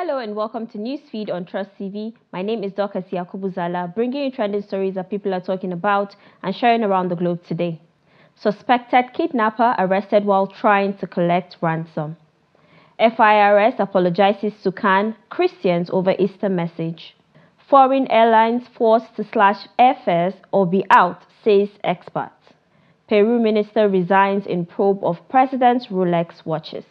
Hello and welcome to Newsfeed on Trust TV. My name is Dorcas Yakubuzala, bringing you trending stories that people are talking about and sharing around the globe today. Suspected kidnapper arrested while trying to collect ransom. FIRS apologizes to Khan Christians over Easter message. Foreign airlines forced to slash airfares or be out, says expert. Peru minister resigns in probe of president's Rolex watches.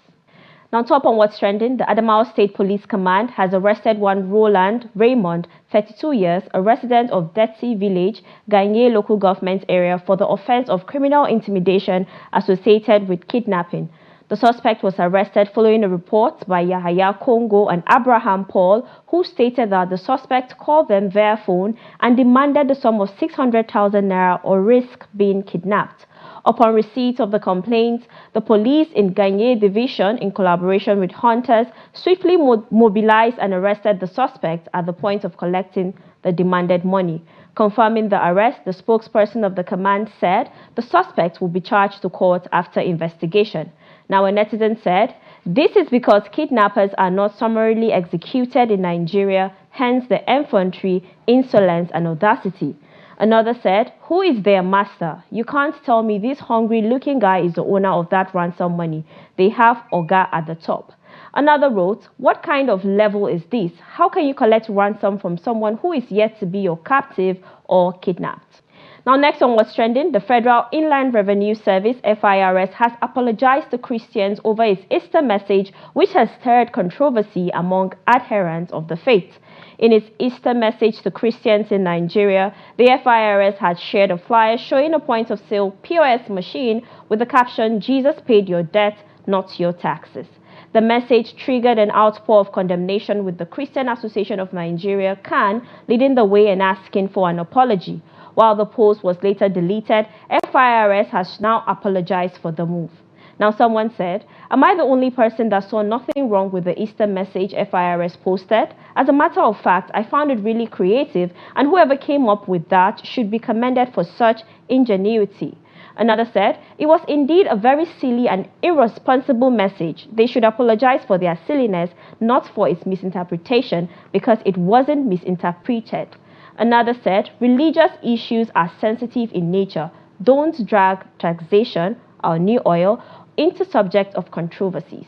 Now, top on what's trending, the Adamawa State Police Command has arrested one Roland Raymond, 32 years, a resident of Detsi Village, Ganye local government area, for the offense of criminal intimidation associated with kidnapping. The suspect was arrested following a report by Yahaya Kongo and Abraham Paul, who stated that the suspect called them via phone and demanded the sum of 600,000 naira or risk being kidnapped. Upon receipt of the complaint, the police in Ganye Division, in collaboration with hunters, swiftly mobilized and arrested the suspect at the point of collecting the demanded money. Confirming the arrest, the spokesperson of the command said the suspect will be charged to court after investigation. Now, a netizen said, "This is because kidnappers are not summarily executed in Nigeria, hence the infantry, insolence and audacity." Another said, "Who is their master? You can't tell me this hungry-looking guy is the owner of that ransom money. They have Oga at the top." Another wrote, "What kind of level is this? How can you collect ransom from someone who is yet to be your captive or kidnapped?" Now, next on what's trending, the Federal Inland Revenue Service, FIRS, has apologized to Christians over its Easter message, which has stirred controversy among adherents of the faith. In its Easter message to Christians in Nigeria, the FIRS had shared a flyer showing a point-of-sale POS machine with the caption, "Jesus paid your debt, not your taxes." The message triggered an outpour of condemnation, with the Christian Association of Nigeria, CAN, leading the way and asking for an apology. While the post was later deleted, FIRS has now apologized for the move. Now, someone said, "Am I the only person that saw nothing wrong with the Easter message FIRS posted? As a matter of fact, I found it really creative, and whoever came up with that should be commended for such ingenuity." Another said, "It was indeed a very silly and irresponsible message. They should apologize for their silliness, not for its misinterpretation, because it wasn't misinterpreted." Another said, "Religious issues are sensitive in nature. Don't drag taxation, our new oil, into subject of controversies."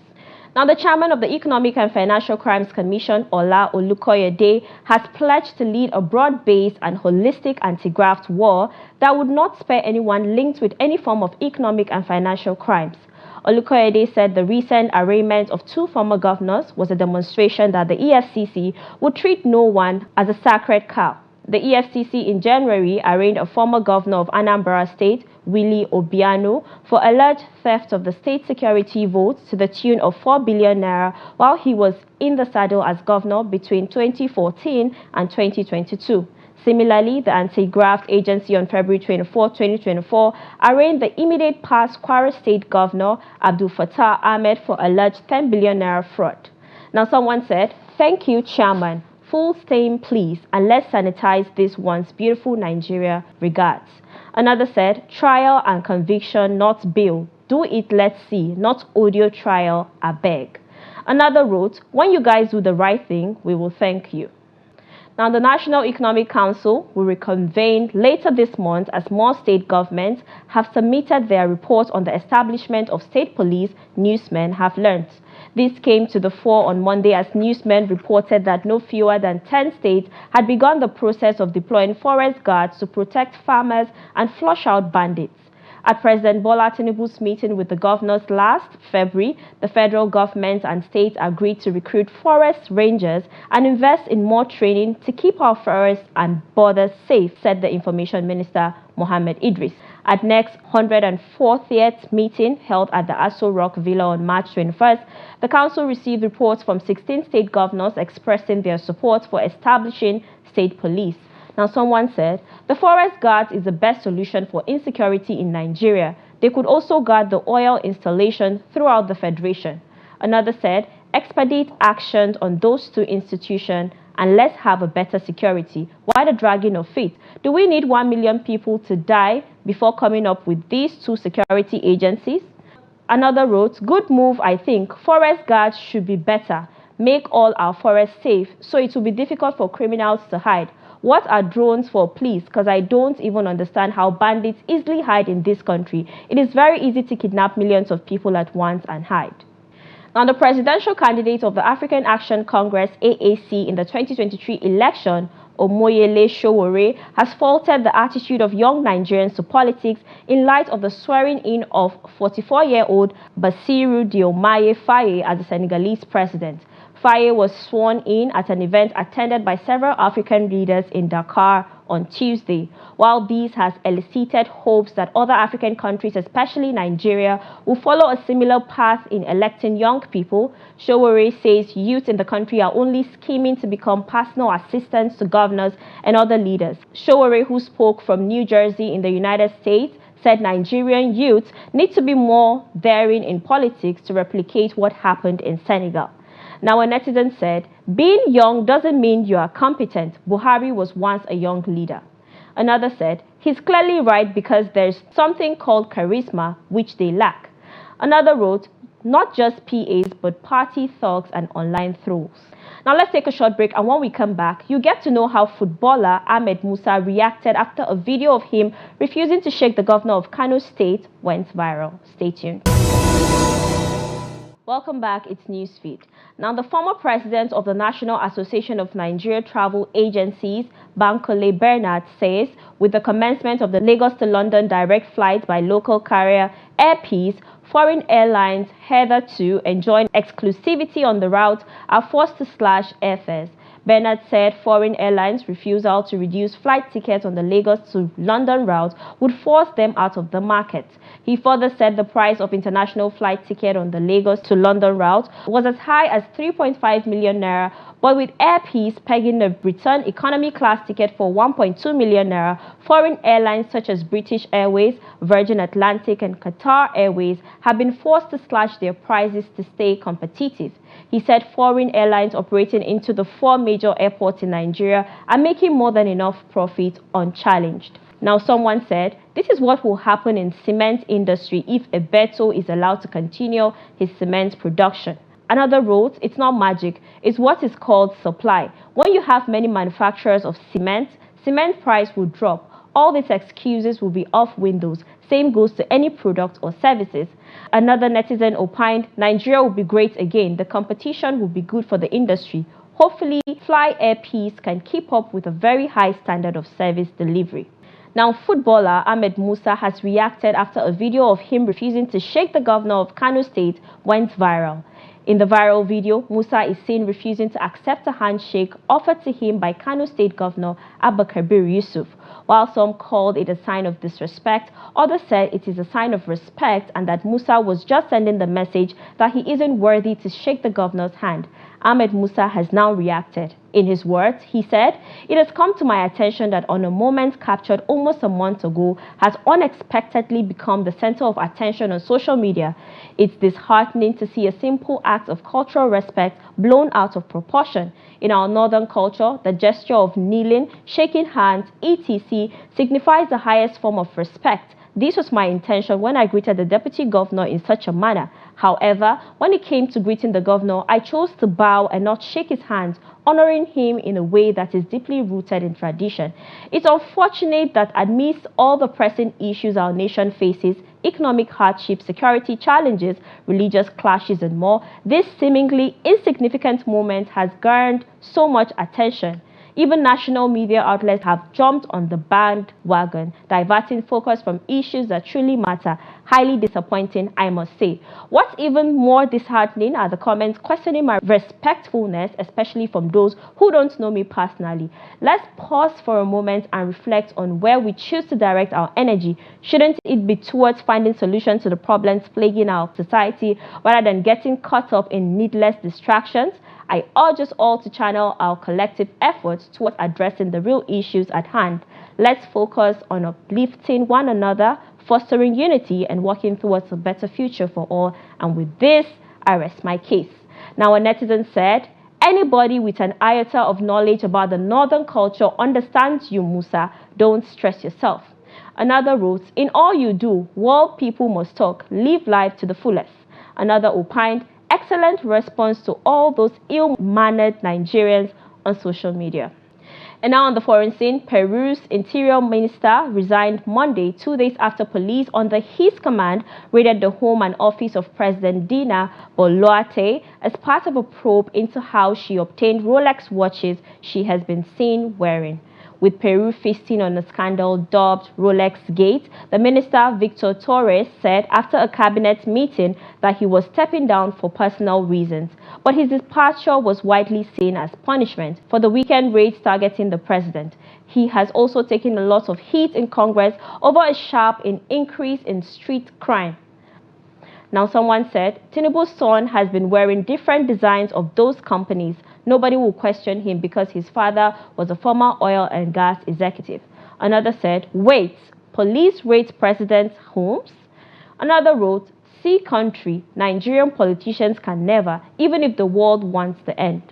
Now, the chairman of the Economic and Financial Crimes Commission, Ola Olukoyede, has pledged to lead a broad-based and holistic anti-graft war that would not spare anyone linked with any form of economic and financial crimes. Olukoyede said the recent arraignment of two former governors was a demonstration that the EFCC would treat no one as a sacred cow. The EFCC in January arraigned a former governor of Anambra State, Willie Obiano, for alleged theft of the state security votes to the tune of 4 billion naira while he was in the saddle as governor between 2014 and 2022. Similarly, the Anti-Graft Agency on February 24, 2024, arraigned the immediate past Kwara State Governor, Abdul Fattah Ahmed, for alleged 10 billion naira fraud. Now, someone said, "Thank you, Chairman. Full stain, please, and let's sanitize this once beautiful Nigeria. Regards." Another said, "Trial and conviction, not bail. Do it, let's see, not audio trial, I beg." Another wrote, "When you guys do the right thing, we will thank you." Now, the National Economic Council will reconvene later this month as more state governments have submitted their report on the establishment of state police, newsmen have learned. This came to the fore on Monday as newsmen reported that no fewer than 10 states had begun the process of deploying forest guards to protect farmers and flush out bandits. At President Bola Tinubu's meeting with the governors last February, the federal government and states agreed to recruit forest rangers and invest in more training to keep our forests and borders safe, said the Information Minister Mohammed Idris. At next 140th meeting held at the Aso Rock Villa on March 21st, the council received reports from 16 state governors expressing their support for establishing state police. Now, someone said, "The forest guards is the best solution for insecurity in Nigeria. They could also guard the oil installation throughout the federation." Another said, "Expedite actions on those two institutions and let's have a better security. Why the dragging of feet? Do we need 1 million people to die before coming up with these two security agencies?" Another wrote, "Good move, I think. Forest guards should be better. make all our forests safe, so it will be difficult for criminals to hide. What are drones for, please? Because I don't even understand how bandits easily hide in this country. It is very easy to kidnap millions of people at once and hide. Now, the presidential candidate of the African Action Congress, AAC, in the 2023 election, Omoyele Sowore, has faulted the attitude of young Nigerians to politics in light of the swearing-in of 44-year-old Bassirou Diomaye Faye as the Senegalese president. Faye was sworn in at an event attended by several African leaders in Dakar on Tuesday. While this has elicited hopes that other African countries, especially Nigeria, will follow a similar path in electing young people, Sowore says youth in the country are only scheming to become personal assistants to governors and other leaders. Sowore, who spoke from New Jersey in the United States, said Nigerian youth need to be more daring in politics to replicate what happened in Senegal. Now, a netizen said, being young doesn't mean you are competent. Buhari was once a young leader. Another said, he's clearly right because there's something called charisma, which they lack. Another wrote, not just PAs, but party thugs and online trolls. Now, let's take a short break, and when we come back, you get to know how footballer Ahmed Musa reacted after a video of him refusing to shake the governor of Kano State went viral. Stay tuned. Welcome back, it's Newsfeed. Now, the former president of the National Association of Nigeria Travel Agencies, Bankole Bernard, says with the commencement of the Lagos to London direct flight by local carrier Air Peace, foreign airlines hitherto enjoying exclusivity on the route are forced to slash airfares. Bernard said foreign airlines' refusal to reduce flight tickets on the Lagos to London route would force them out of the market. He further said the price of international flight ticket on the Lagos to London route was as high as 3.5 million naira, but with Air Peace pegging the return economy class ticket for 1.2 million naira, foreign airlines such as British Airways, Virgin Atlantic and Qatar Airways have been forced to slash their prices to stay competitive. He said foreign airlines operating into the 4 major airports in Nigeria are making more than enough profit unchallenged. Now, someone said, this is what will happen in cement industry if Ebeto is allowed to continue his cement production. Another wrote, it's not magic, it's what is called supply. When you have many manufacturers of cement price will drop. All these excuses will be off windows. Same goes to any product or services. Another netizen opined, Nigeria will be great again. The competition will be good for the industry. Hopefully, Fly Air Peace can keep up with a very high standard of service delivery. Now, footballer Ahmed Musa has reacted after a video of him refusing to shake the governor of Kano State went viral. In the viral video, Musa is seen refusing to accept a handshake offered to him by Kano State Governor Abba Kabir Yusuf. While some called it a sign of disrespect, others said it is a sign of respect and that Musa was just sending the message that he isn't worthy to shake the governor's hand. Ahmed Musa has now reacted. In his words, he said, it has come to my attention that on a moment captured almost a month ago has unexpectedly become the center of attention on social media. It's disheartening to see a simple act of cultural respect blown out of proportion. In our northern culture, the gesture of kneeling, shaking hands, etc. signifies the highest form of respect. This was my intention when I greeted the deputy governor in such a manner. However, when it came to greeting the governor, I chose to bow and not shake his hands, honoring him in a way that is deeply rooted in tradition. It's unfortunate that amidst all the pressing issues our nation faces, economic hardship, security challenges, religious clashes and more, this seemingly insignificant moment has garnered so much attention. Even national media outlets have jumped on the bandwagon, diverting focus from issues that truly matter. Highly disappointing, I must say. What's even more disheartening are the comments questioning my respectfulness, especially from those who don't know me personally. Let's pause for a moment and reflect on where we choose to direct our energy. Shouldn't it be towards finding solutions to the problems plaguing our society rather than getting caught up in needless distractions? I urge us all to channel our collective efforts towards addressing the real issues at hand. Let's focus on uplifting one another, fostering unity, and working towards a better future for all. And with this, I rest my case. Now, a netizen said, anybody with an iota of knowledge about the northern culture understands you, Musa. Don't stress yourself. Another wrote, in all you do, world people must talk. Live life to the fullest. Another opined, excellent response to all those ill-mannered Nigerians on social media. And now on the foreign scene, Peru's interior minister resigned Monday, 2 days after police under his command raided the home and office of President Dina Boluarte as part of a probe into how she obtained Rolex watches she has been seen wearing. With Peru feasting on a scandal dubbed Rolex Gate, the minister Victor Torres said after a cabinet meeting that he was stepping down for personal reasons. But his departure was widely seen as punishment for the weekend raids targeting the president. He has also taken a lot of heat in Congress over a sharp increase in street crime. Now, someone said, Tinubu's son has been wearing different designs of those companies. Nobody will question him because his father was a former oil and gas executive. Another said, wait, police raid president's homes? Another wrote, see country, Nigerian politicians can never, even if the world wants the end.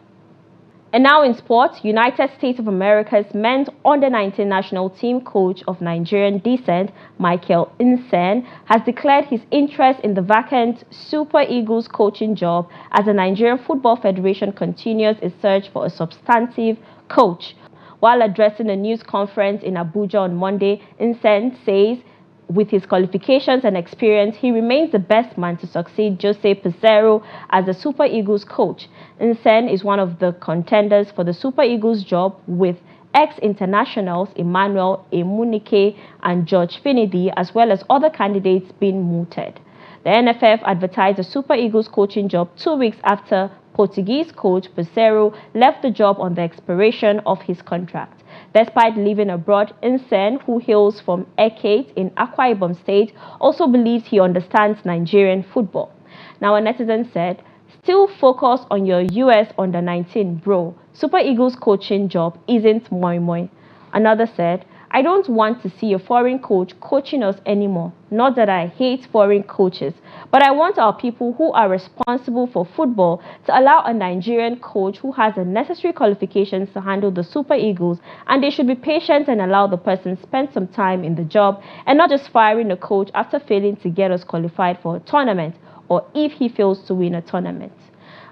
And now in sports, United States of America's men's under-19 national team coach of Nigerian descent, Michael Nsen, has declared his interest in the vacant Super Eagles coaching job as the Nigerian Football Federation continues its search for a substantive coach. While addressing a news conference in Abuja on Monday, Nsen says with his qualifications and experience, he remains the best man to succeed Jose Peseiro as the Super Eagles coach. Nsen is one of the contenders for the Super Eagles job, with ex-internationals Emmanuel Emunike and George Finidi, as well as other candidates being mooted. The NFF advertised the Super Eagles coaching job 2 weeks after Portuguese coach Peseiro left the job on the expiration of his contract. Despite living abroad, Nsen, who hails from Eket in Akwa Ibom State, also believes he understands Nigerian football. Now, a netizen said, still focus on your US under-19, bro. Super Eagles coaching job isn't moi moi. Another said, I don't want to see a foreign coach coaching us anymore. Not that I hate foreign coaches, but I want our people who are responsible for football to allow a Nigerian coach who has the necessary qualifications to handle the Super Eagles, and they should be patient and allow the person spend some time in the job and not just firing a coach after failing to get us qualified for a tournament or if he fails to win a tournament.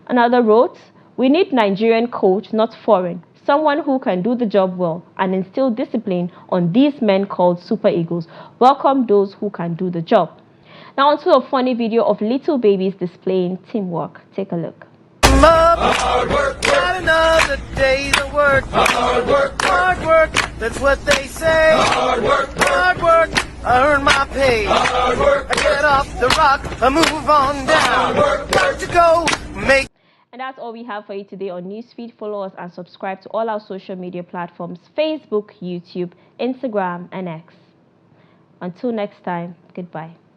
Another wrote, we need Nigerian coach, not foreign. Someone who can do the job well and instill discipline on these men called Super Eagles. Welcome those who can do the job. Now onto a funny video of little babies displaying teamwork. Take a look. Hard work, got another day's of work. Hard work, that's what they say. Hard work, I earn my pay. Hard work, I get off the rock, I move on down. Got to go, make. And that's all we have for you today on Newsfeed. Follow us and subscribe to all our social media platforms: Facebook, YouTube, Instagram, and X. Until next time, goodbye.